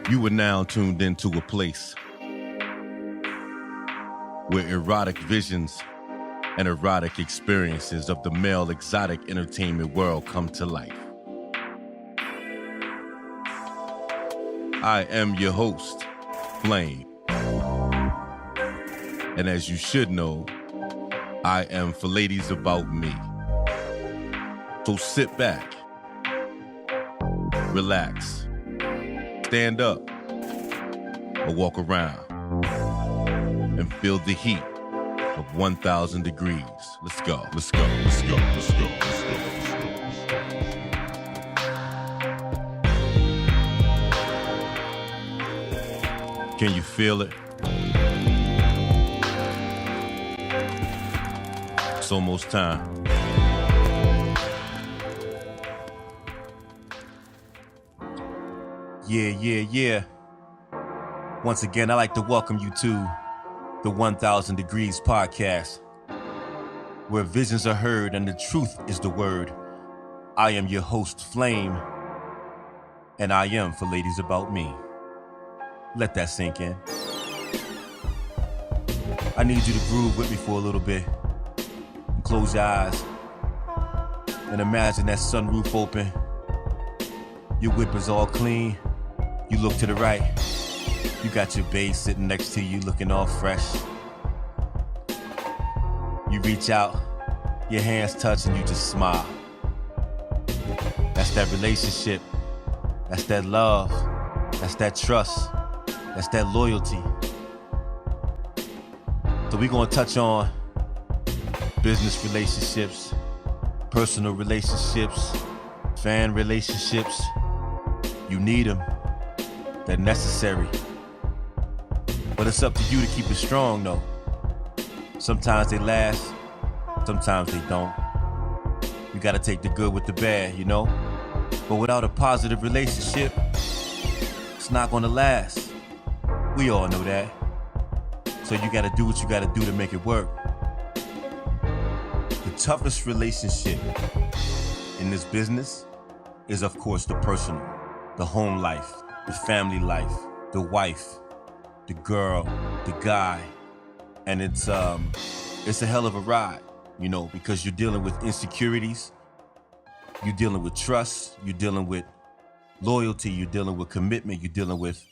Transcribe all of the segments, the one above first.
You are now tuned into a place where erotic visions and erotic experiences of the male exotic entertainment world come to life. I am your host, Flame. And as you should know, I am for ladies about me. So sit back, relax, stand up, or walk around and feel the heat of 1,000 degrees. Let's go, let's go, let's go, let's go, let's go. Can you feel it? It's almost time. Yeah. Once again, I'd like to welcome you to the 1,000 Degrees podcast, where visions are heard and the truth is the word. I am your host, Flame, and I am for ladies about me. Let that sink in. I need you to groove with me for a little bit. Close your eyes and imagine that sunroof open. Your whip is all clean. You look to the right. You got your bae sitting next to you looking all fresh. You reach out, your hands touch and you just smile. That's that relationship. That's that love. That's that trust. That's that loyalty. So we're gonna touch on business relationships, personal relationships, fan relationships. You need them. They're necessary. But it's up to you to keep it strong though. Sometimes they last, sometimes they don't. You gotta take the good with the bad, you know? But without a positive relationship, it's not gonna last. We all know that. So you gotta do what you gotta do to make it work. The toughest relationship in this business is, of course, the personal, the home life, the family life, the wife, the girl, the guy. And it's a hell of a ride, you know, because you're dealing with insecurities, you're dealing with trust, you're dealing with loyalty, you're dealing with commitment, you're dealing with,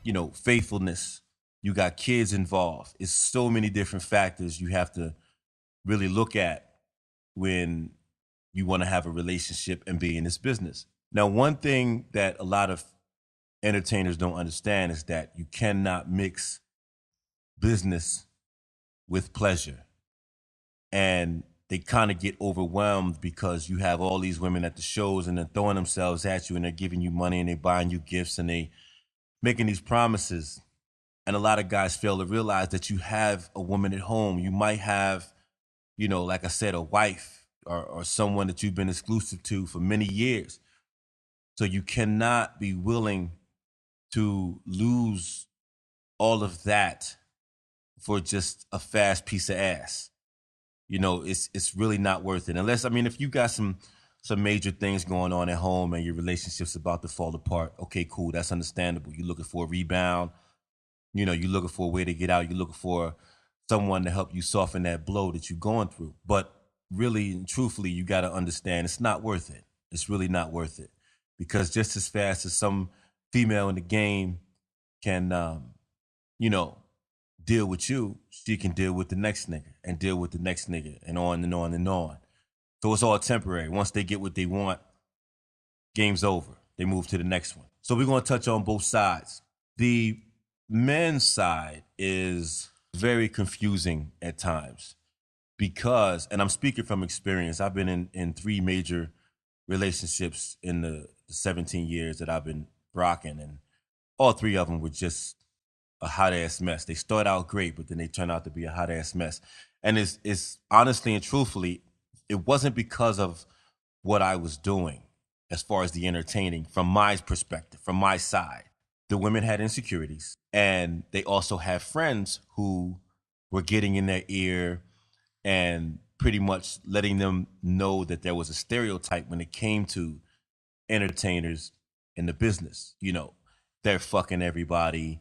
you know, faithfulness. You got kids involved. It's so many different factors you have to really look at when you want to have a relationship and be in this business. Now, one thing that a lot of entertainers don't understand is that you cannot mix business with pleasure. And they kind of get overwhelmed because you have all these women at the shows and they're throwing themselves at you and they're giving you money and they're buying you gifts and they making these promises. And a lot of guys fail to realize that you have a woman at home. You might have, you know, like I said, a wife or someone that you've been exclusive to for many years. So you cannot be willing to lose all of that for just a fast piece of ass. You know, it's really not worth it. Unless, I mean, if you got some major things going on at home and your relationship's about to fall apart, okay, cool, that's understandable. You're looking for a rebound. You know, you're looking for a way to get out. You're looking for someone to help you soften that blow that you're going through. But really and truthfully, you got to understand it's not worth it. It's really not worth it. Because just as fast as some female in the game can, you know, deal with you, she can deal with the next nigga and deal with the next nigga and on and on and on. So it's all temporary. Once they get what they want, game's over. They move to the next one. So we're going to touch on both sides. The men's side is very confusing at times because, and I'm speaking from experience, I've been in 3 major relationships in the 17 years that I've been rocking, and all 3 of them were just a hot ass mess. They start out great, but then they turn out to be a hot ass mess. And it's honestly and truthfully, it wasn't because of what I was doing as far as the entertaining from my perspective, from my side. The women had insecurities, and they also had friends who were getting in their ear and pretty much letting them know that there was a stereotype when it came to entertainers in the business. You know, they're fucking everybody.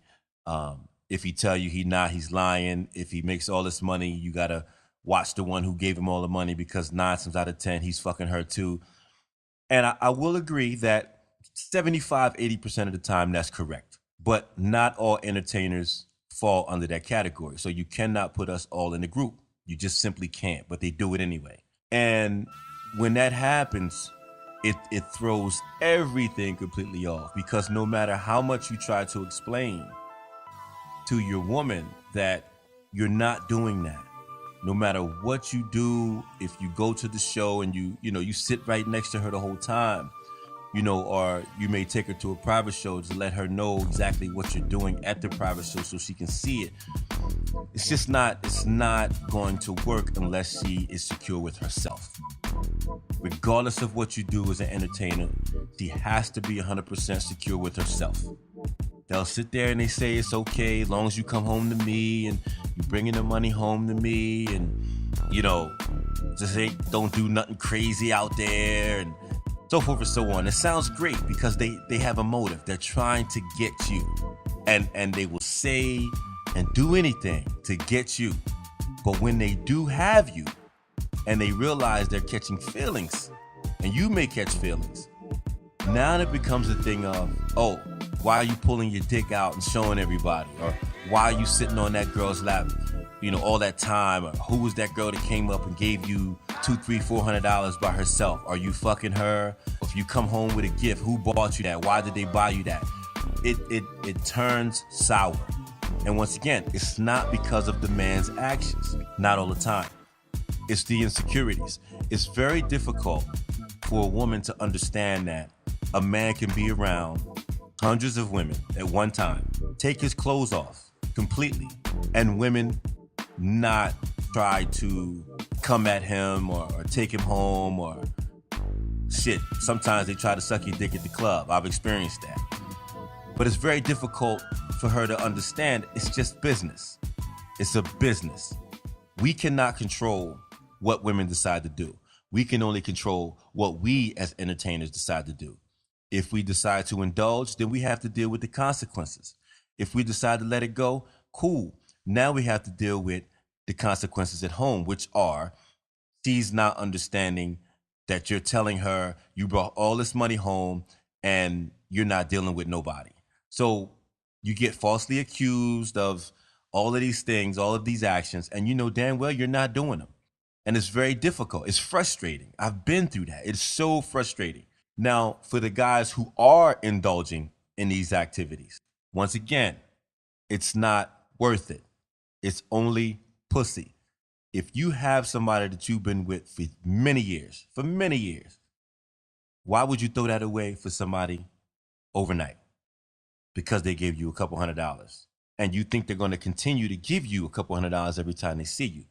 If he tell you he not, he's lying. If he makes all this money, you gotta watch the one who gave him all the money because 9 times out of 10, he's fucking her too. And I will agree that 75, 80% of the time that's correct. But not all entertainers fall under that category. So you cannot put us all in a group. You just simply can't, but they do it anyway. And when that happens, it throws everything completely off because no matter how much you try to explain to your woman that you're not doing that, no matter what you do, if you go to the show and you sit right next to her the whole time, or you may take her to a private show to let her know exactly what you're doing at the private show so she can see it. It's not going to work unless she is secure with herself. Regardless of what you do as an entertainer, she has to be 100% secure with herself. They'll sit there and they say it's okay as long as you come home to me and you bringing the money home to me and, just say don't do nothing crazy out there and so forth and so on. It sounds great because they have a motive. They're trying to get you. And they will say and do anything to get you. But when they do have you and they realize they're catching feelings, and you may catch feelings, now it becomes a thing of, oh, why are you pulling your dick out and showing everybody? Or why are you sitting on that girl's lap, all that time? Or who was that girl that came up and gave you $200, $300, $400 by herself? Are you fucking her? If you come home with a gift, who bought you that? Why did they buy you that? It turns sour. And once again, it's not because of the man's actions. Not all the time. It's the insecurities. It's very difficult for a woman to understand that a man can be around hundreds of women at one time, take his clothes off completely, and women not try to come at him or take him home or shit. Sometimes they try to suck your dick at the club. I've experienced that. But it's very difficult for her to understand it's just business. It's a business. We cannot control what women decide to do. We can only control what we as entertainers decide to do. If we decide to indulge, then we have to deal with the consequences. If we decide to let it go, cool. Now we have to deal with the consequences at home, which are she's not understanding that you're telling her you brought all this money home and you're not dealing with nobody. So you get falsely accused of all of these things, all of these actions, and you know damn well you're not doing them. And it's very difficult. It's frustrating. I've been through that. It's so frustrating. Now, for the guys who are indulging in these activities, once again, it's not worth it. It's only pussy. If you have somebody that you've been with for many years, why would you throw that away for somebody overnight? Because they gave you a couple $100. And you think they're going to continue to give you a couple $100 every time they see you.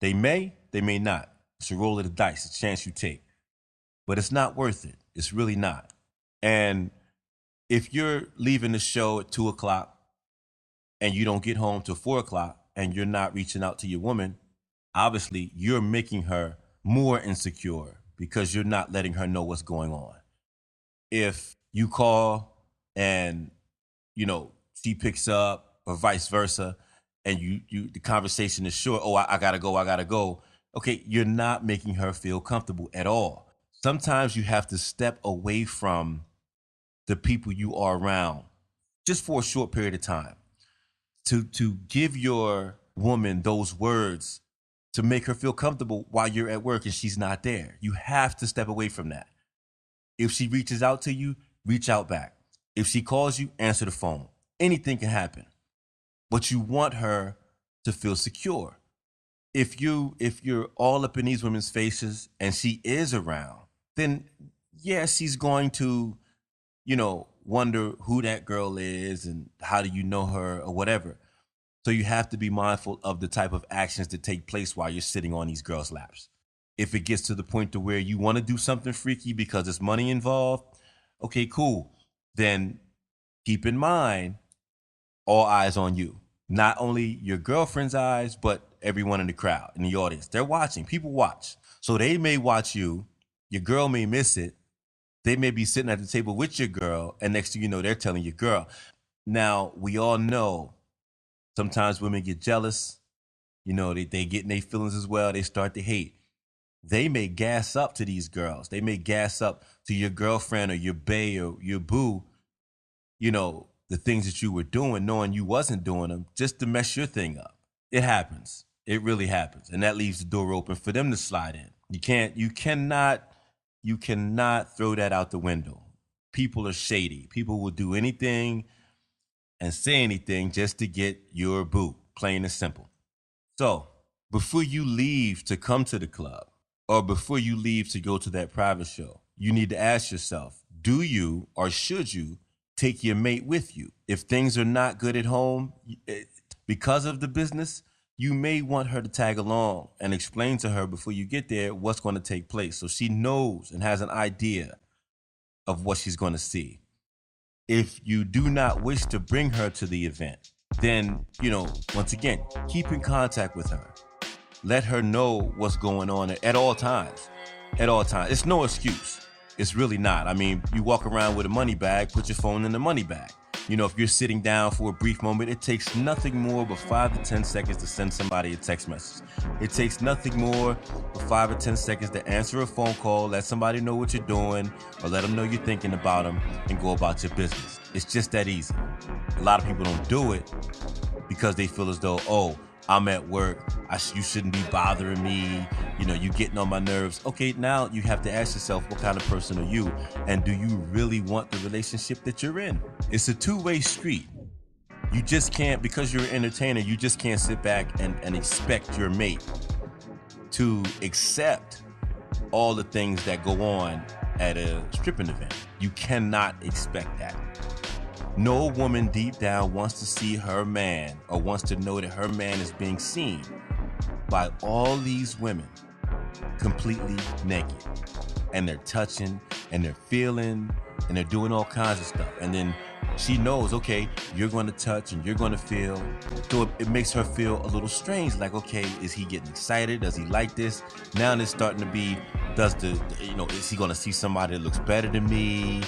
They may not. It's a roll of the dice, a chance you take. But it's not worth it. It's really not. And if you're leaving the show at 2:00 and you don't get home till 4:00 and you're not reaching out to your woman, obviously you're making her more insecure because you're not letting her know what's going on. If you call and, she picks up or vice versa, and the conversation is short, oh, I gotta go. Okay, you're not making her feel comfortable at all. Sometimes you have to step away from the people you are around just for a short period of time to give your woman those words to make her feel comfortable while you're at work and she's not there. You have to step away from that. If she reaches out to you, reach out back. If she calls you, answer the phone. Anything can happen. But you want her to feel secure. If you're all up in these women's faces and she is around, then yeah, she's going to, wonder who that girl is and how do you know her or whatever. So you have to be mindful of the type of actions that take place while you're sitting on these girls' laps. If it gets to the point to where you want to do something freaky because there's money involved, okay, cool. Then keep in mind, all eyes on you. Not only your girlfriend's eyes, but everyone in the crowd, in the audience. They're watching. People watch. So they may watch you. Your girl may miss it. They may be sitting at the table with your girl, and next thing you know, they're telling your girl. Now, we all know sometimes women get jealous. You know, they get in their feelings as well. They start to hate. They may gas up to these girls. They may gas up to your girlfriend or your bae or your boo, you know, the things that you were doing, knowing you wasn't doing them, just to mess your thing up. It happens. It really happens. And that leaves the door open for them to slide in. You cannot throw that out the window. People are shady. People will do anything and say anything just to get your boo, plain and simple. So, before you leave to come to the club, or before you leave to go to that private show, you need to ask yourself, do you or should you take your mate with you? If things are not good at home because of the business, you may want her to tag along and explain to her before you get there what's going to take place so she knows and has an idea of what she's going to see. If you do not wish to bring her to the event, then, once again, keep in contact with her. Let her know what's going on at all times. At all times. It's no excuse. It's really not. I mean, you walk around with a money bag, put your phone in the money bag. If you're sitting down for a brief moment, it takes nothing more but 5 to 10 seconds to send somebody a text message. It takes nothing more but 5 or 10 seconds to answer a phone call, let somebody know what you're doing, or let them know you're thinking about them, and go about your business. It's just that easy. A lot of people don't do it because they feel as though, oh, I'm at work, you shouldn't be bothering me, you getting on my nerves. Okay, now you have to ask yourself, what kind of person are you? And do you really want the relationship that you're in? It's a two-way street. You just can't, because you're an entertainer, you just can't sit back and expect your mate to accept all the things that go on at a stripping event. You cannot expect that. No woman deep down wants to see her man or wants to know that her man is being seen by all these women completely naked. And they're touching and they're feeling and they're doing all kinds of stuff. And then she knows, okay, you're going to touch and you're going to feel. So it makes her feel a little strange. Like, okay, is he getting excited? Does he like this? Now it's starting to be, is he going to see somebody that looks better than me?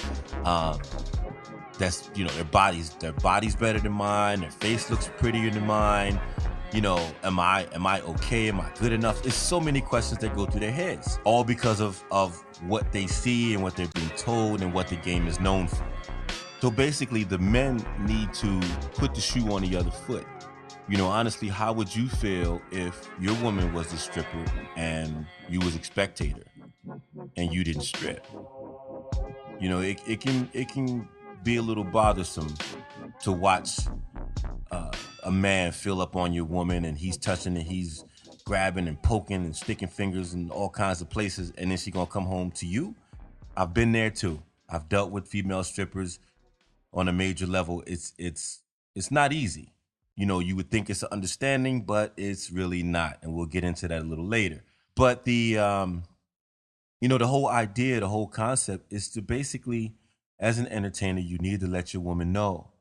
That's, their body's better than mine. Their face looks prettier than mine. Am I okay? Am I good enough? There's so many questions that go through their heads, all because of what they see and what they're being told and what the game is known for. So basically, the men need to put the shoe on the other foot. Honestly, how would you feel if your woman was the stripper and you was a spectator and you didn't strip? It can be a little bothersome to watch a man fill up on your woman and he's touching and he's grabbing and poking and sticking fingers in all kinds of places, and then she gonna come home to you. I've been there too. I've dealt with female strippers on a major level. It's not easy. You would think it's an understanding, but it's really not, and we'll get into that a little later. But the the whole idea, the whole concept is to basically, as an entertainer, you need to let your woman know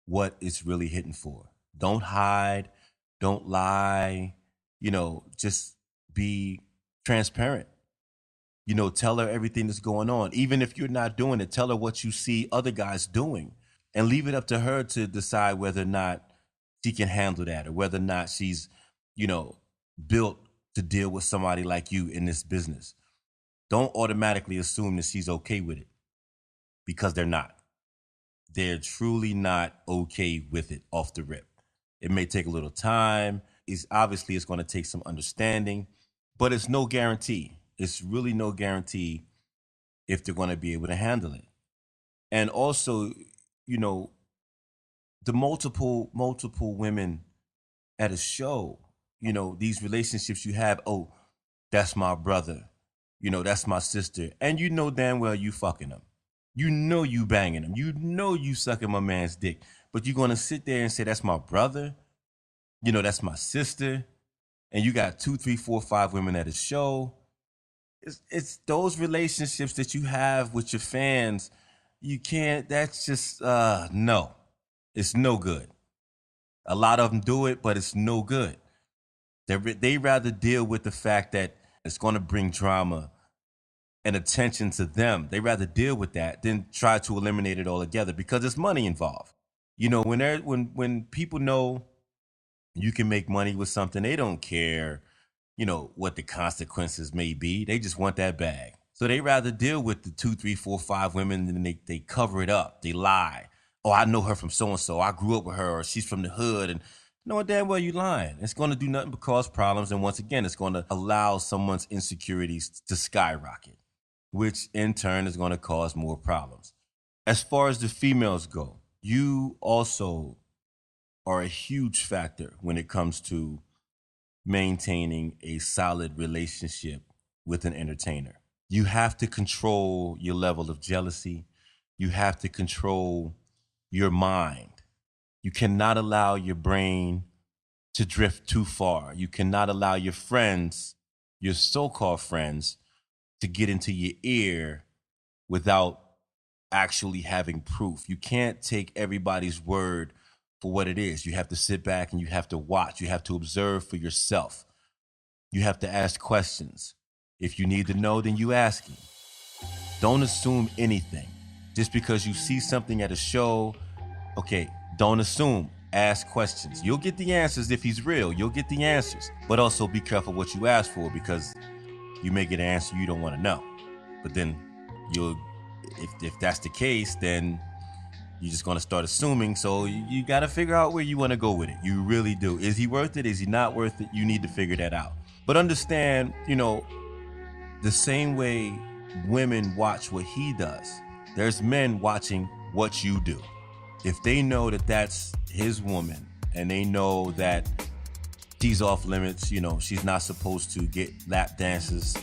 what it's really hitting for. Don't hide, don't lie, just be transparent. Tell her everything that's going on. Even if you're not doing it, tell her what you see other guys doing, and leave it up to her to decide whether or not she can handle that, or whether or not she's, built to deal with somebody like you in this business. Don't automatically assume that she's okay with it, because they're not. They're truly not okay with it off the rip. It may take a little time. It's going to take some understanding, but it's no guarantee. It's really no guarantee if they're going to be able to handle it. And also, the multiple women at a show, these relationships you have, oh, that's my brother, that's my sister. And damn well you fucking them. You banging him. You sucking my man's dick. But you're going to sit there and say, that's my brother. That's my sister. And you got 2, 3, 4, 5 women at a show. It's those relationships that you have with your fans. You can't, that's just, no. It's no good. A lot of them do it, but it's no good. They rather deal with the fact that it's going to bring drama and attention to them. They rather deal with that than try to eliminate it altogether, because there's money involved. You know, when people know you can make money with something, they don't care, what the consequences may be. They just want that bag. So they rather deal with the two, three, four, five women and they cover it up. They lie. Oh, I know her from so and so. I grew up with her, or she's from the hood. And no, damn well you lying. It's going to do nothing but cause problems. And once again, it's going to allow someone's insecurities to skyrocket, which in turn is going to cause more problems. As far as the females go, you also are a huge factor when it comes to maintaining a solid relationship with an entertainer. You have to control your level of jealousy. You have to control your mind. You cannot allow your brain to drift too far. You cannot allow your friends, your so-called friends, to get into your ear without actually having proof. You can't take everybody's word for what it is. You have to sit back and you have to watch. You have to observe for yourself. You have to ask questions. If you need to know, then you ask him. Don't assume anything. Just because you see something at a show, okay, don't assume. Ask questions. You'll get the answers if he's real. You'll get the answers. But also be careful what you ask for, because you may get an answer you don't want to know. But then if that's the case, then you're just going to start assuming. So you got to figure out where you want to go with it. You really do. Is he worth it? Is he not worth it? You need to figure that out. But understand, the same way women watch what he does, there's men watching what you do. If they know that that's his woman and they know that she's off limits, she's not supposed to get lap dances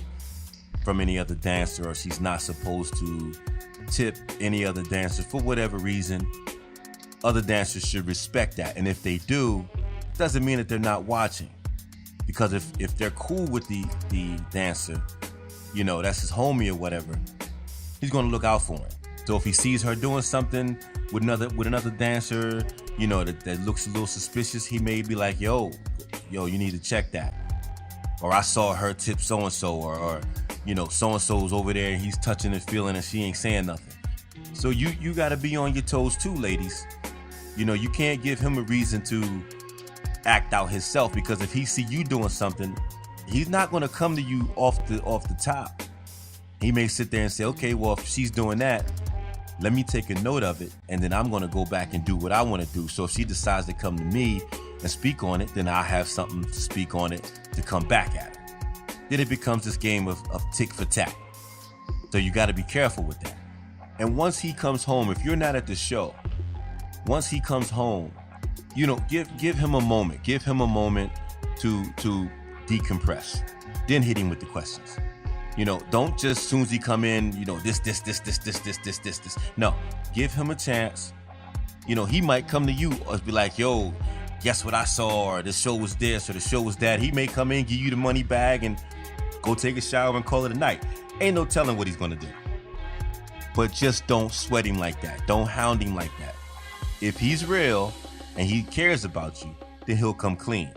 from any other dancer, or she's not supposed to tip any other dancer for whatever reason, other dancers should respect that. And if they do, it doesn't mean that they're not watching. Because if they're cool with the dancer, that's his homie or whatever, he's gonna look out for him. So if he sees her doing something with another dancer, that looks a little suspicious, he may be like, yo, you need to check that. Or I saw her tip so-and-so, or so-and-so's over there and he's touching and feeling and she ain't saying nothing. So you gotta be on your toes too, ladies. You can't give him a reason to act out himself, because if he see you doing something, he's not gonna come to you off the top. He may sit there and say, okay, well, if she's doing that, let me take a note of it, and then I'm gonna go back and do what I wanna do. So if she decides to come to me and speak on it, then I have something to speak on it to come back at it. Then it becomes this game of tick for tack. So you gotta be careful with that. And once he comes home, if you're not at the show, once he comes home, give him a moment. Give him a moment to decompress. Then hit him with the questions. Don't just as soon as he come in, this. No, give him a chance. He might come to you or be like, yo, guess what I saw, or the show was this, or the show was that. He may come in, give you the money bag, and go take a shower and call it a night. Ain't no telling what he's gonna do. But just don't sweat him like that. Don't hound him like that. If he's real and he cares about you, then he'll come clean.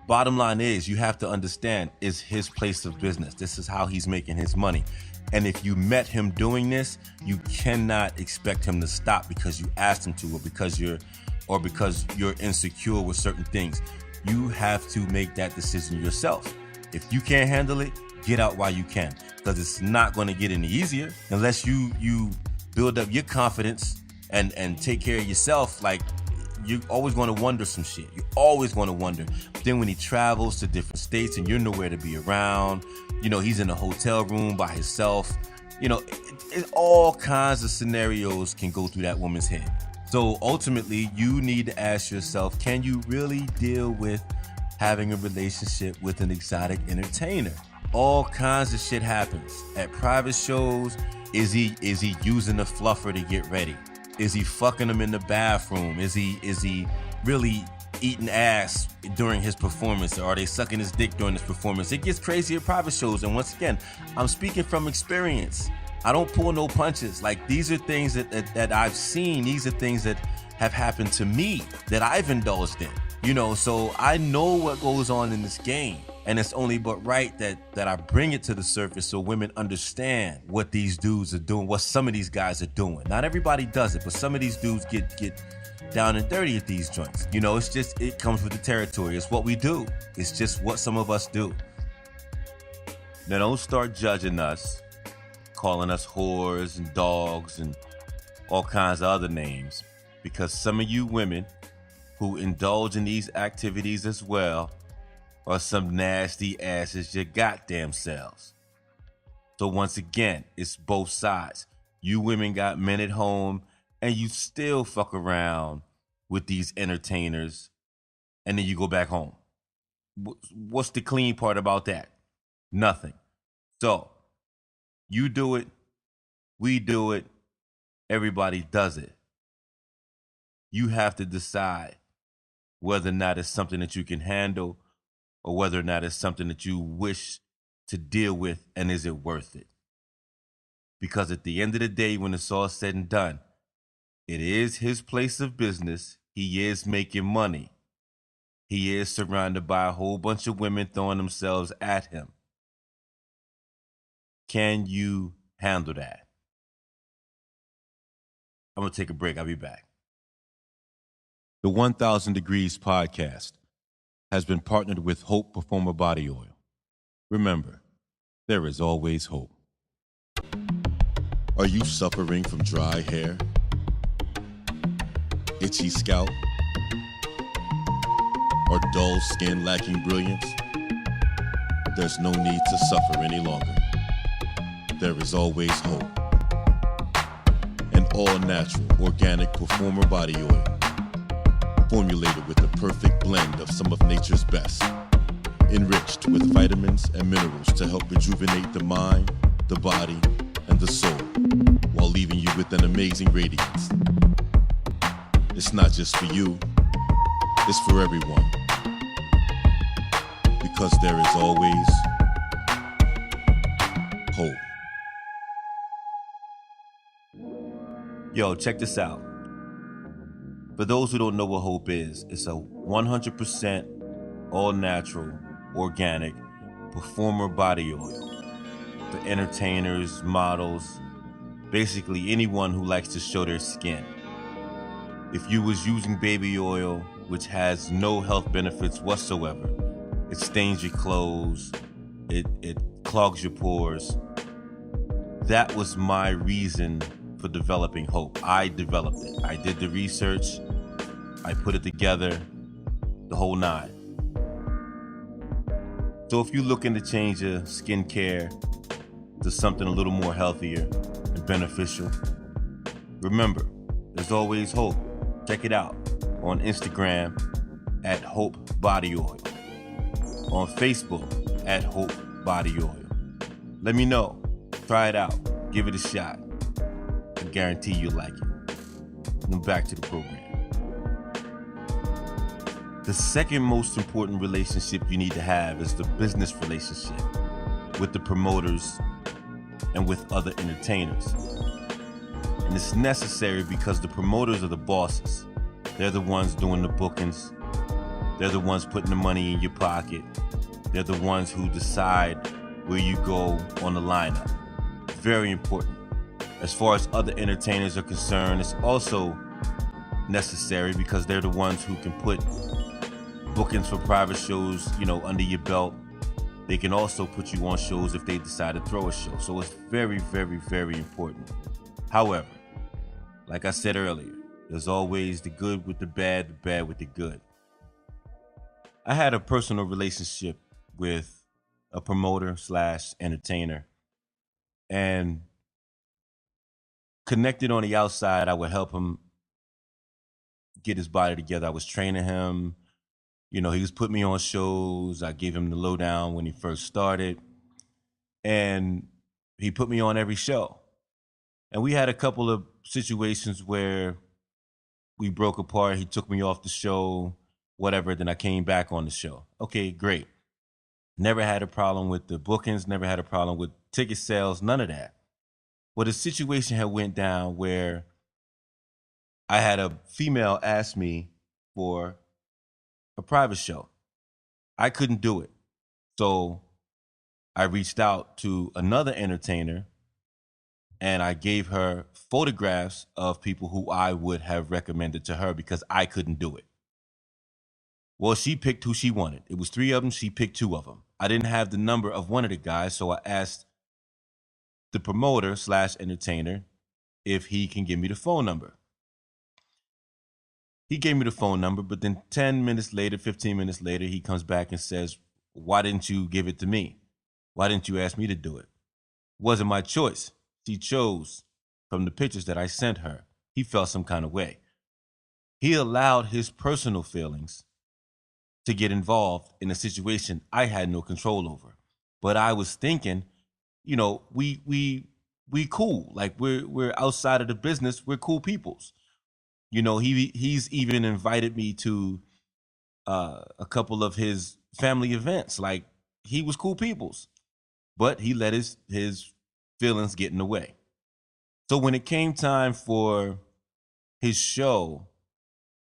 Bottom line is, you have to understand, it's his place of business. This is how he's making his money. And if you met him doing this, you cannot expect him to stop because you asked him to, or because you're insecure with certain things. You have to make that decision yourself. If you can't handle it, get out while you can, because it's not going to get any easier unless you build up your confidence and take care of yourself. Like, you're always going to wonder some shit. You're always going to wonder. But then when he travels to different states and you're nowhere to be around, he's in a hotel room by himself, all kinds of scenarios can go through that woman's head. So ultimately, you need to ask yourself, can you really deal with having a relationship with an exotic entertainer? All kinds of shit happens. At private shows, is he using the fluffer to get ready? Is he fucking them in the bathroom? Is he really eating ass during his performance? Or are they sucking his dick during his performance? It gets crazy at private shows. And once again, I'm speaking from experience. I don't pull no punches. Like, these are things that I've seen. These are things that have happened to me that I've indulged in. So I know what goes on in this game. And it's only but right that I bring it to the surface so women understand what these dudes are doing, what some of these guys are doing. Not everybody does it, but some of these dudes get down and dirty at these joints. You know, it's just, it comes with the territory. It's what we do. It's just what some of us do. Now, don't start judging us, calling us whores and dogs and all kinds of other names, because some of you women who indulge in these activities as well are some nasty asses your goddamn selves. So once again, it's both sides. You women got men at home and you still fuck around with these entertainers and then you go back home. What's the clean part about that? Nothing. So you do it, we do it, everybody does it. You have to decide whether or not it's something that you can handle or whether or not it's something that you wish to deal with, and is it worth it? Because at the end of the day, when it's all said and done, it is his place of business. He is making money. He is surrounded by a whole bunch of women throwing themselves at him. Can you handle that? I'm going to take a break. I'll be back. The 1000 Degrees podcast has been partnered with Hope Performer Body Oil. Remember, there is always hope. Are you suffering from dry hair, itchy scalp, or dull skin lacking brilliance? There's no need to suffer any longer. There is always hope. An all-natural, organic Performer Body Oil, formulated with the perfect blend of some of nature's best, enriched with vitamins and minerals to help rejuvenate the mind, the body, and the soul, while leaving you with an amazing radiance. It's not just for you, it's for everyone. Because there is always hope. Yo, check this out. For those who don't know what hope is, it's a 100% all-natural, organic Performer Body Oil for entertainers, models, basically anyone who likes to show their skin. If you was using baby oil, which has no health benefits whatsoever, it stains your clothes, it clogs your pores. That was my reason for developing Hope. I developed it. I did the research, I put it together, the whole nine. So if you're looking to change your skincare to something a little more healthier and beneficial, remember, there's always hope. Check it out on Instagram at Hope Body Oil, on Facebook at Hope Body Oil. Let me know. Try it out. Give it a shot. I guarantee you'll like it. Now back to the program. The second most important relationship you need to have is the business relationship with the promoters and with other entertainers. And it's necessary because the promoters are the bosses. They're the ones doing the bookings. They're the ones putting the money in your pocket. They're the ones who decide where you go on the lineup. Very important. As far as other entertainers are concerned, it's also necessary because they're the ones who can put bookings for private shows, under your belt. They can also put you on shows if they decide to throw a show. So it's very, very, very important. However, like I said earlier, there's always the good with the bad with the good. I had a personal relationship with a promoter / entertainer, and connected on the outside, I would help him get his body together. I was training him. He was putting me on shows. I gave him the lowdown when he first started. And he put me on every show. And we had a couple of situations where we broke apart. He took me off the show, whatever. Then I came back on the show. Okay, great. Never had a problem with the bookings, never had a problem with ticket sales, none of that. But a situation had went down where I had a female ask me for a private show. I couldn't do it. So I reached out to another entertainer and I gave her photographs of people who I would have recommended to her because I couldn't do it. Well, she picked who she wanted. It was 3 of them. She picked 2 of them. I didn't have the number of one of the guys, so I asked the promoter / entertainer if he can give me the phone number. He gave me the phone number, but then 10 minutes later, 15 minutes later, he comes back and says, why didn't you give it to me? Why didn't you ask me to do it? It wasn't my choice. She chose from the pictures that I sent her. He felt some kind of way. He allowed his personal feelings to get involved in a situation I had no control over. But I was thinking, you know, we cool. Like we're outside of the business. We're cool peoples. You know, he's even invited me to a couple of his family events. Like he was cool peoples, but he let his feelings get in the way. So when it came time for his show,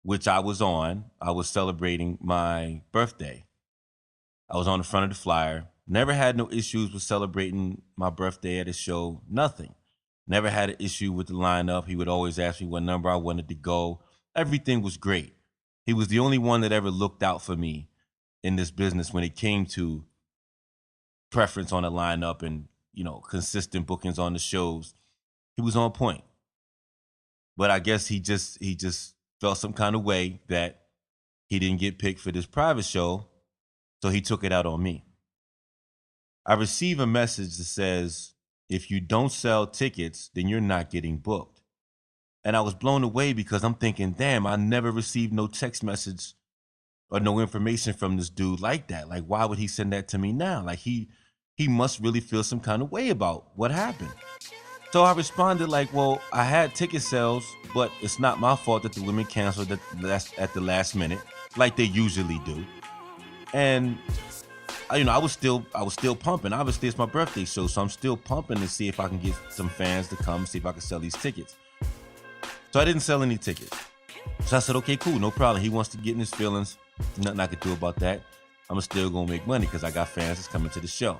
which I was on, I was celebrating my birthday. I was on the front of the flyer. Never had no issues with celebrating my birthday at his show. Nothing. Never had an issue with the lineup. He would always ask me what number I wanted to go. Everything was great. He was the only one that ever looked out for me in this business when it came to preference on the lineup and, you know, consistent bookings on the shows. He was on point. But I guess he just felt some kind of way that he didn't get picked for this private show, so he took it out on me. I receive a message that says, if you don't sell tickets, then you're not getting booked. And I was blown away because I'm thinking, damn, I never received no text message or no information from this dude like that. Like, why would he send that to me now? Like, he must really feel some kind of way about what happened. So I responded like, well, I had ticket sales, but it's not my fault that the women canceled at the last minute, like they usually do. And you know, I was still pumping. Obviously, it's my birthday show, so I'm still pumping to see if I can get some fans to come, see if I can sell these tickets. So I didn't sell any tickets. So I said, okay, cool, no problem. He wants to get in his feelings. Nothing I could do about that. I'm still gonna make money because I got fans that's coming to the show.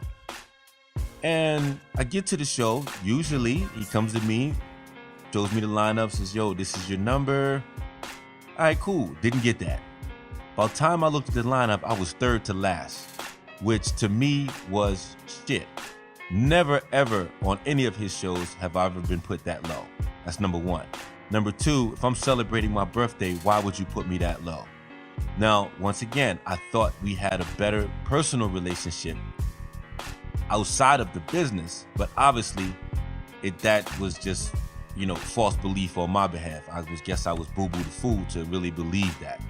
And I get to the show. Usually, he comes to me, shows me the lineup, says, yo, this is your number. All right, cool. Didn't get that. By the time I looked at the lineup, I was third to last, which to me was shit. Never, ever on any of his shows have I ever been put that low. That's number one. Number two, if I'm celebrating my birthday, why would you put me that low? Now, once again, I thought we had a better personal relationship outside of the business, but obviously that was just, you know, false belief on my behalf. I was boo-boo the fool to really believe that.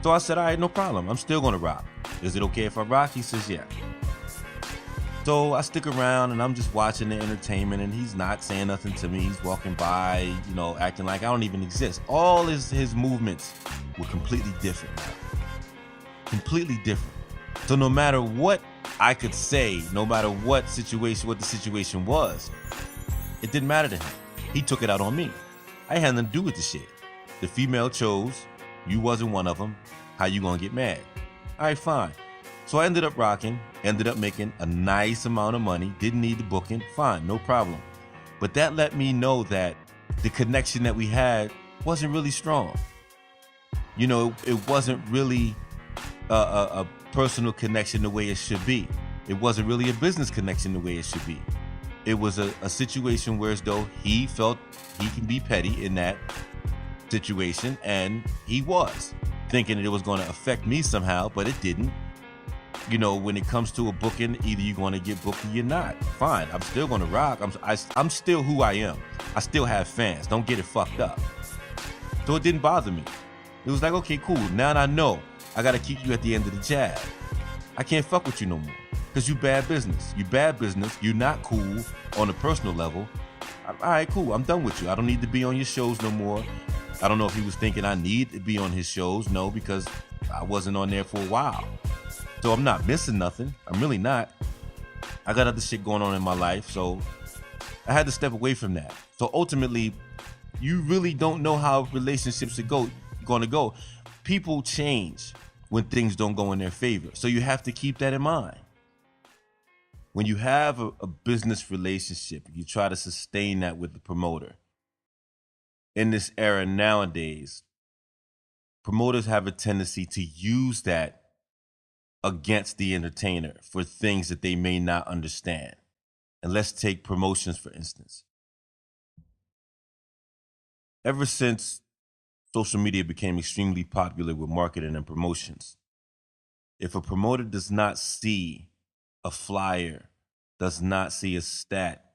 So I said, all right, no problem. I'm still gonna rock. Is it okay if I rock? He says, yeah. So I stick around and I'm just watching the entertainment and he's not saying nothing to me. He's walking by, you know, acting like I don't even exist. All his movements were completely different now. Completely different. So no matter what I could say, no matter what the situation was, it didn't matter to him. He took it out on me. I had nothing to do with the shit. The female chose, you wasn't one of them. How you gonna get mad? All right, fine. So I ended up rocking, ended up making a nice amount of money, didn't need the booking, fine, no problem. But that let me know that the connection that we had wasn't really strong. You know, it wasn't really a personal connection the way it should be. It wasn't really a business connection the way it should be. It was a situation where as though he felt he can be petty in that situation, and he was thinking that it was going to affect me somehow, but it didn't. You know, when it comes to a booking, either you're going to get booked or you're not. Fine, I'm still going to rock. I'm still who I am. I still have fans. Don't get it fucked up. So it didn't bother me. It was like, okay, cool. Now I know I got to keep you at the end of the jab. I can't fuck with you no more because you bad business. You bad business. You're not cool on a personal level. All right, cool. I'm done with you. I don't need to be on your shows no more. I don't know if he was thinking I need to be on his shows. No, because I wasn't on there for a while. So I'm not missing nothing. I'm really not. I got other shit going on in my life, so I had to step away from that. So ultimately, you really don't know how relationships are going to go. People change when things don't go in their favor. So you have to keep that in mind. when you have a business relationship, you try to sustain that with the promoter. In this era nowadays, promoters have a tendency to use that against the entertainer for things that they may not understand. And let's take promotions, for instance. Ever since social media became extremely popular with marketing and promotions, if a promoter does not see a flyer, does not see a stat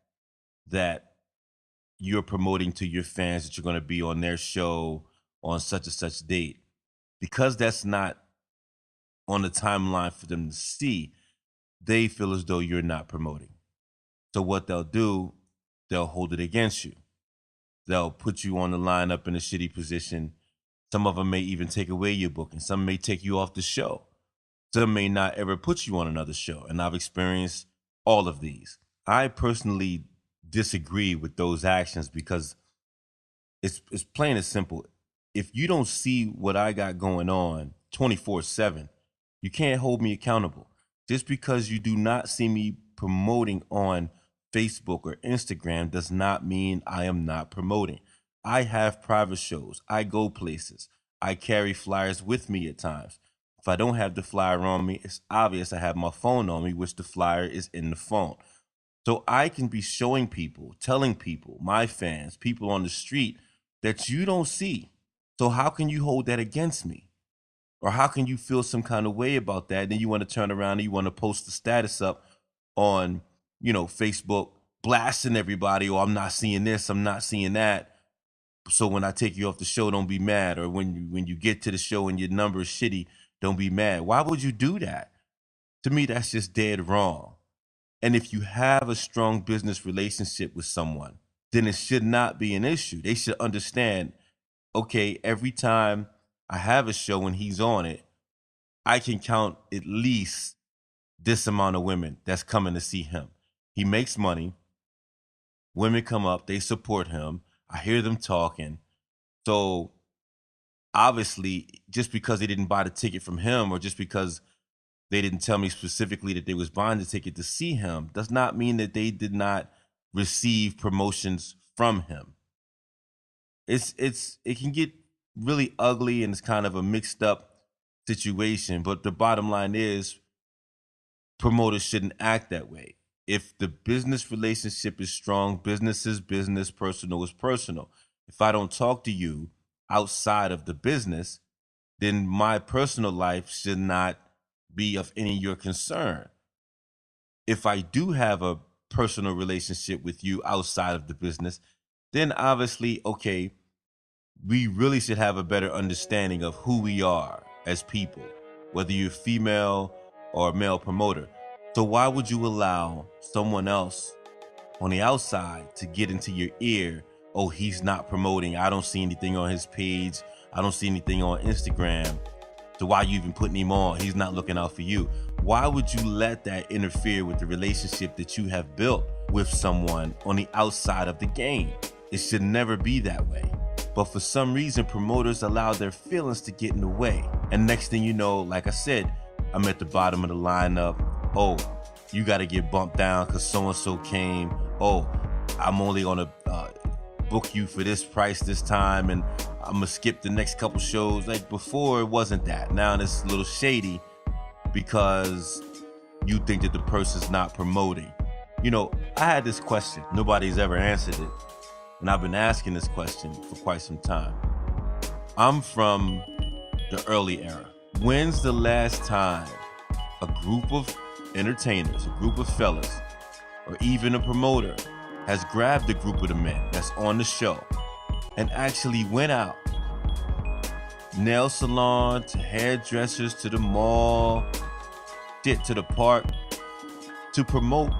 that you're promoting to your fans that you're going to be on their show on such and such date, because that's not on the timeline for them to see, they feel as though you're not promoting. So what they'll do, they'll hold it against you. They'll put you on the lineup in a shitty position. Some of them may even take away your booking. Some may take you off the show. Some may not ever put you on another show. And I've experienced all of these. I personally disagree with those actions because it's plain and simple. If you don't see what I got going on 24/7, you can't hold me accountable. Just because you do not see me promoting on Facebook or Instagram does not mean I am not promoting. I have private shows. I go places. I carry flyers with me at times. If I don't have the flyer on me, it's obvious I have my phone on me, which the flyer is in the phone. So I can be showing people, telling people, my fans, people on the street, that you don't see. So how can you hold that against me? Or how can you feel some kind of way about that? Then you want to turn around and you want to post the status up on, Facebook, blasting everybody, or I'm not seeing this, I'm not seeing that. So when I take you off the show, don't be mad. Or when you get to the show and your number is shitty, don't be mad. Why would you do that? To me, that's just dead wrong. And if you have a strong business relationship with someone, then it should not be an issue. They should understand, okay, every time I have a show and he's on it, I can count at least this amount of women that's coming to see him. He makes money. Women come up, they support him. I hear them talking. So obviously, just because they didn't buy the ticket from him or just because they didn't tell me specifically that they was buying the ticket to see him does not mean that they did not receive promotions from him. It can get really ugly and it's kind of a mixed up situation, but the bottom line is promoters shouldn't act that way. If the business relationship is strong, business is business, personal is personal. If I don't talk to you outside of the business, then my personal life should not be of any of your concern. If I do have a personal relationship with you outside of the business, then obviously, okay, we really should have a better understanding of who we are as people, whether you're female or male promoter. So why would you allow someone else on the outside to get into your ear? Oh, he's not promoting. I don't see anything on his page. I don't see anything on Instagram. So why are you even putting him on? He's not looking out for you. Why would you let that interfere with the relationship that you have built with someone on the outside of the game? It should never be that way. But for some reason, promoters allow their feelings to get in the way. And next thing you know, like I said, I'm at the bottom of the lineup. Oh, you got to get bumped down because so-and-so came. Oh, I'm only going to book you for this price this time, and I'm going to skip the next couple shows. Like before, it wasn't that. Now it's a little shady because you think that the person's not promoting. I had this question. Nobody's ever answered it. And I've been asking this question for quite some time. I'm from the early era. When's the last time a group of entertainers, a group of fellas, or even a promoter has grabbed a group of the men that's on the show and actually went out, nail salon to hairdressers to the mall, to the park, to promote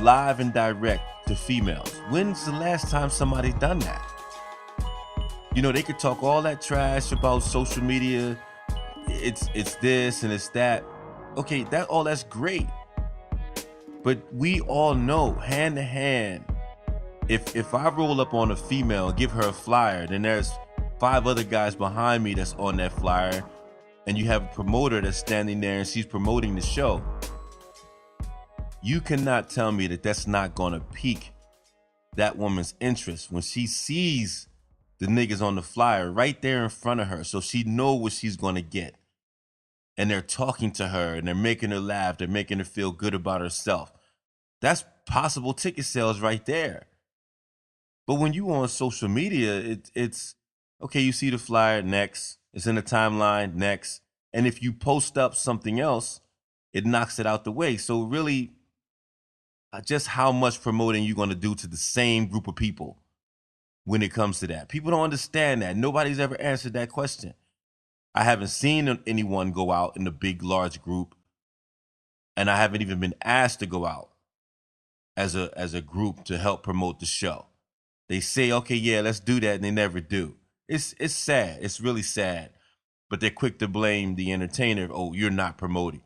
live and direct to females? When's the last time somebody's done that? They could talk all that trash about social media. It's this and it's that. Okay, that's great. But we all know, hand to hand, if I roll up on a female, give her a flyer, then there's 5 other guys behind me that's on that flyer, and you have a promoter that's standing there and she's promoting the show. You cannot tell me that that's not going to pique that woman's interest when she sees the niggas on the flyer right there in front of her, so she know what she's going to get. And they're talking to her and they're making her laugh. They're making her feel good about herself. That's possible ticket sales right there. But when you on social media, it's okay, you see the flyer, next. It's in the timeline, next. And if you post up something else, it knocks it out the way. So really, just how much promoting you going to do to the same group of people when it comes to that? People don't understand that. Nobody's ever answered that question. I haven't seen anyone go out in a big, large group, and I haven't even been asked to go out as a group to help promote the show. They say, okay, yeah, let's do that, and they never do. It's sad. It's really sad. But they're quick to blame the entertainer. Oh, you're not promoting.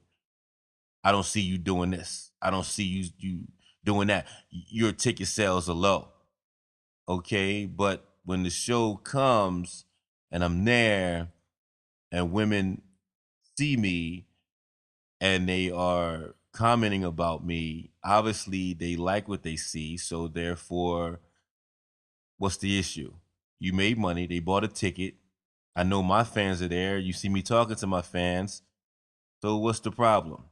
I don't see you doing this. I don't see you doing that. Your ticket sales are low. Okay, but when the show comes and I'm there and women see me and they are commenting about me, obviously they like what they see. So therefore, what's the issue? You made money. They bought a ticket. I know my fans are there. You see me talking to my fans. So what's the problem?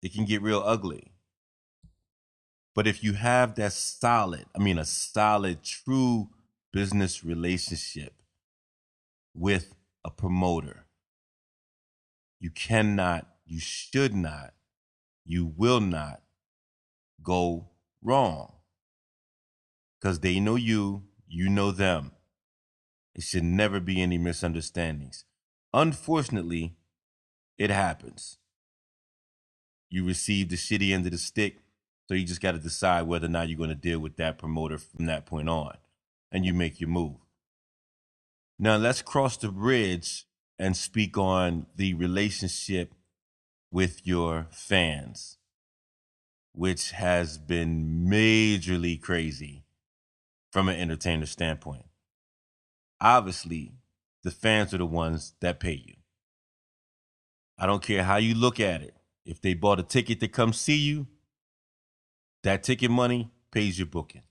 It can get real ugly. But if you have that a solid, true business relationship with a promoter, you cannot, you should not, you will not go wrong. Because they know you, you know them. It should never be any misunderstandings. Unfortunately, it happens. You receive the shitty end of the stick, so you just got to decide whether or not you're going to deal with that promoter from that point on, and you make your move. Now, let's cross the bridge and speak on the relationship with your fans, which has been majorly crazy from an entertainer standpoint. Obviously, the fans are the ones that pay you. I don't care how you look at it. If they bought a ticket to come see you, that ticket money pays your booking.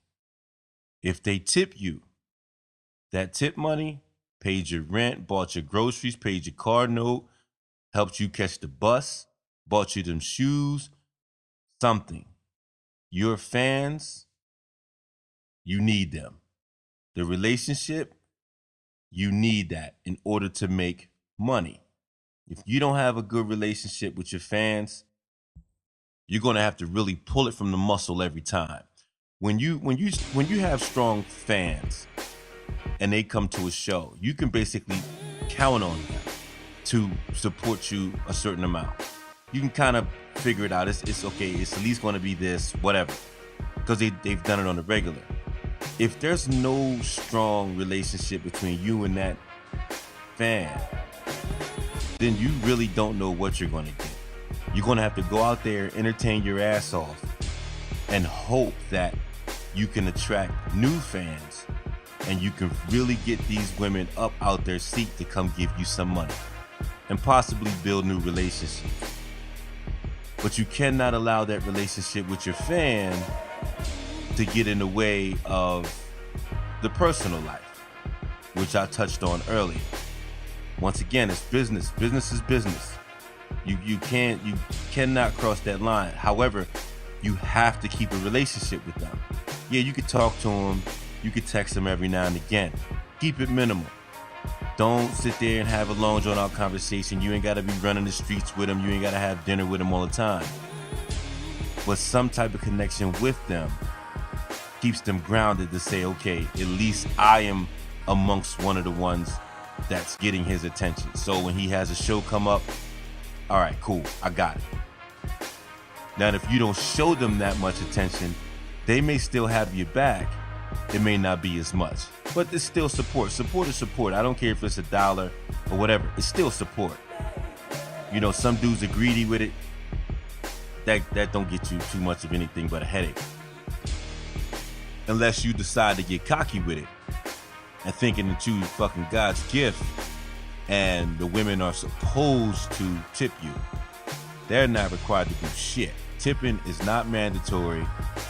If they tip you, that tip money paid your rent, bought your groceries, paid your car note, helped you catch the bus, bought you them shoes, something. Your fans, you need them. The relationship, you need that in order to make money. If you don't have a good relationship with your fans, you're going to have to really pull it from the muscle every time. When you have strong fans and they come to a show, you can basically count on them to support you a certain amount. You can kind of figure it out. It's okay. It's at least going to be this, whatever, because they've done it on the regular. If there's no strong relationship between you and that fan, then you really don't know what you're going to get. You're going to have to go out there, entertain your ass off, and hope that you can attract new fans and you can really get these women up out their seat to come give you some money and possibly build new relationships. But you cannot allow that relationship with your fan to get in the way of the personal life, which I touched on earlier. Once again, it's business. Business is business. You cannot cross that line. However, you have to keep a relationship with them. Yeah, you could talk to them. You could text them every now and again. Keep it minimal. Don't sit there and have a long drawn out conversation. You ain't got to be running the streets with them. You ain't got to have dinner with them all the time. But some type of connection with them keeps them grounded to say, okay, at least I am amongst one of the ones that's getting his attention. So when he has a show come up, all right, cool, I got it. Now, if you don't show them that much attention, they may still have your back. It may not be as much, but it's still support. Support is support. I don't care if it's $1 or whatever. It's still support. You know, some dudes are greedy with it. That don't get you too much of anything but a headache. Unless you decide to get cocky with it and thinking that you fucking God's gift and the women are supposed to tip you. They're not required to do shit. tipping is not mandatory.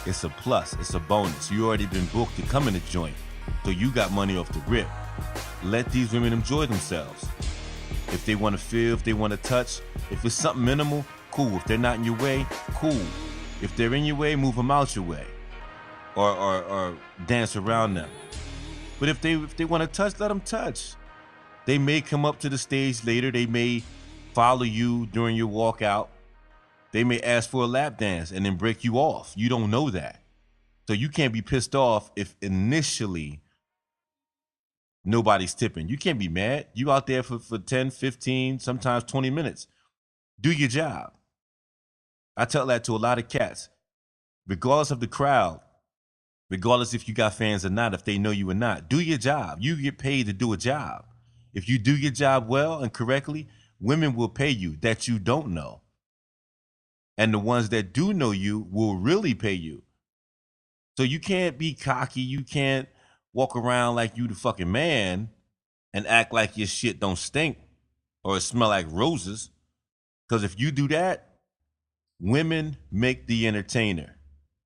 It's a plus. It's a bonus. You already been booked to come in the joint, so you got money off the rip. Let these women enjoy themselves. If they want to feel, if they want to touch, if it's something minimal, cool. If they're not in your way, cool. If they're in your way, move them out your way, or dance around them. But if they want to touch, let them touch. They may come up to the stage later. They may follow you during your walkout. They may ask for a lap dance and then break you off. You don't know that. So you can't be pissed off if initially nobody's tipping. You can't be mad. You out there for 10, 15, sometimes 20 minutes. Do your job. I tell that to a lot of cats. Regardless of the crowd, regardless if you got fans or not, if they know you or not, do your job. You get paid to do a job. If you do your job well and correctly, women will pay you that you don't know. And the ones that do know you will really pay you. So you can't be cocky. You can't walk around like you the fucking man and act like your shit don't stink or it smell like roses. Because if you do that, women make the entertainer.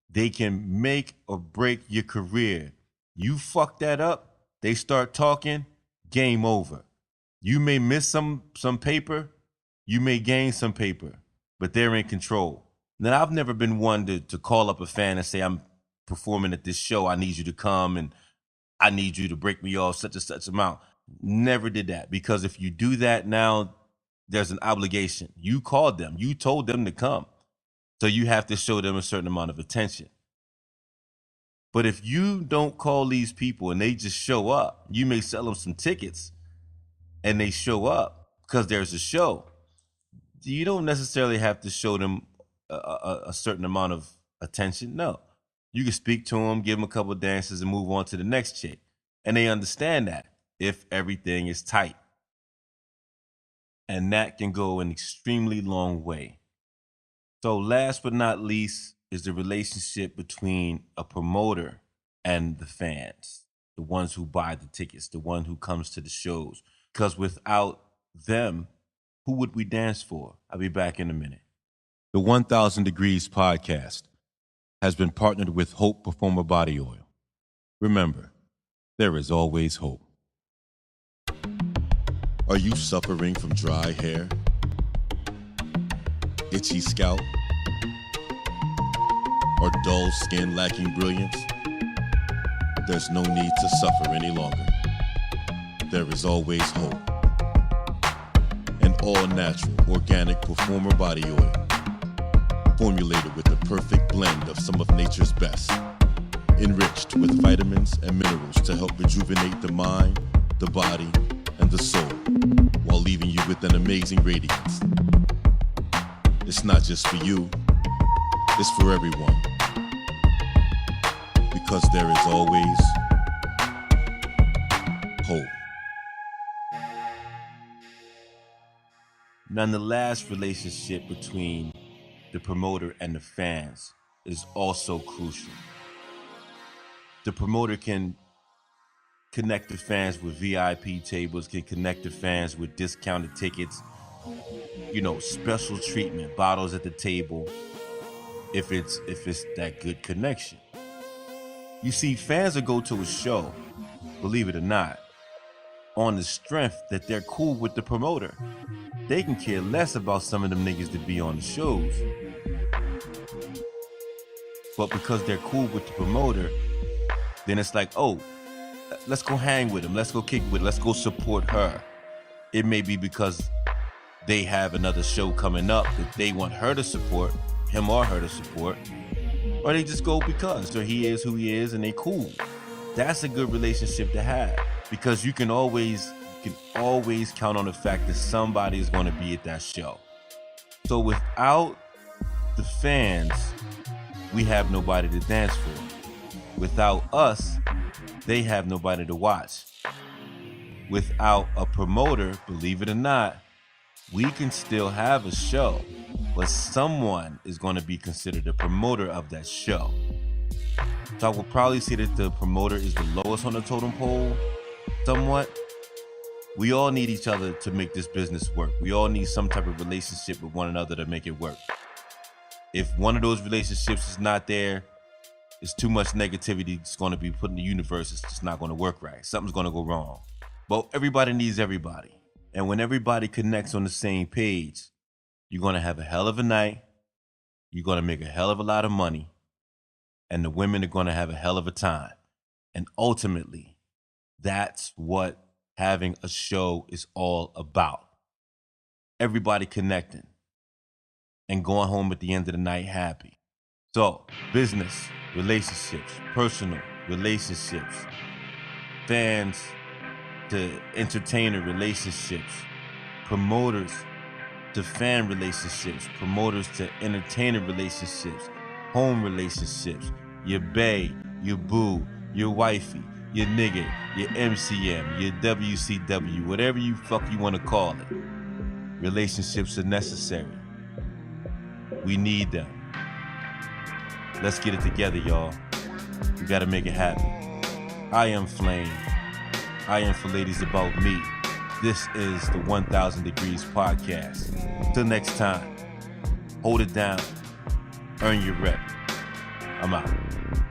They can make or break your career. You fuck that up, they start talking, game over. You may miss some paper, you may gain some paper, but they're in control. Now, I've never been one to call up a fan and say, I'm performing at this show, I need you to come and I need you to break me off such and such amount. Never did that, because if you do that now, there's an obligation. You called them, you told them to come. So you have to show them a certain amount of attention. But if you don't call these people and they just show up, you may sell them some tickets and they show up because there's a show. You don't necessarily have to show them a certain amount of attention. No. You can speak to them, give them a couple of dances and move on to the next chick. And they understand that if everything is tight. And that can go an extremely long way. So last but not least is the relationship between a promoter and the fans, the ones who buy the tickets, the one who comes to the shows. Because without them, who would we dance for? I'll be back in a minute. The 1000 Degrees podcast has been partnered with Hope Performer Body Oil. Remember, there is always hope. Are you suffering from dry hair, itchy scalp, or dull skin lacking brilliance? There's no need to suffer any longer. There is always hope. An all-natural, organic Performer Body Oil, formulated with the perfect blend of some of nature's best, enriched with vitamins and minerals to help rejuvenate the mind, the body, and the soul, while leaving you with an amazing radiance. It's not just for you, it's for everyone. Because there is always hope. Now, the last relationship between the promoter and the fans is also crucial. The promoter can connect the fans with VIP tables, can connect the fans with discounted tickets, special treatment, bottles at the table, if it's that good connection. You see, fans will go to a show, believe it or not, on the strength that they're cool with the promoter. They can care less about some of them niggas that be on the shows. But because they're cool with the promoter, then it's like, oh, let's go hang with him, let's go kick with him, let's go support her. It may be because they have another show coming up that they want her to support, him or her to support, or they just go because, or he is who he is and they cool. That's a good relationship to have, because you can always count on the fact that somebody is going to be at that show. So without the fans, we have nobody to dance for. Without us, they have nobody to watch. Without a promoter, believe it or not, we can still have a show, but someone is going to be considered a promoter of that show. So I will probably say that the promoter is the lowest on the totem pole, somewhat. We all need each other to make this business work. We all need some type of relationship with one another to make it work. If one of those relationships is not there, it's too much negativity that's going to be put in the universe. It's just not going to work right. Something's going to go wrong. But everybody needs everybody. And when everybody connects on the same page, you're going to have a hell of a night. You're going to make a hell of a lot of money. And the women are going to have a hell of a time. And ultimately, that's what having a show is all about. Everybody connecting and going home at the end of the night happy. So, business, relationships, personal relationships, fans to entertainer relationships, promoters to fan relationships, promoters to entertainer relationships, home relationships, your bae, your boo, your wifey, your nigga, your MCM, your WCW, whatever you fuck you want to call it. Relationships are necessary. We need them. Let's get it together, y'all. We gotta make it happen. I am Flame. I am for ladies about me. This is the 1000 Degrees Podcast. Till next time, hold it down. Earn your rep. I'm out.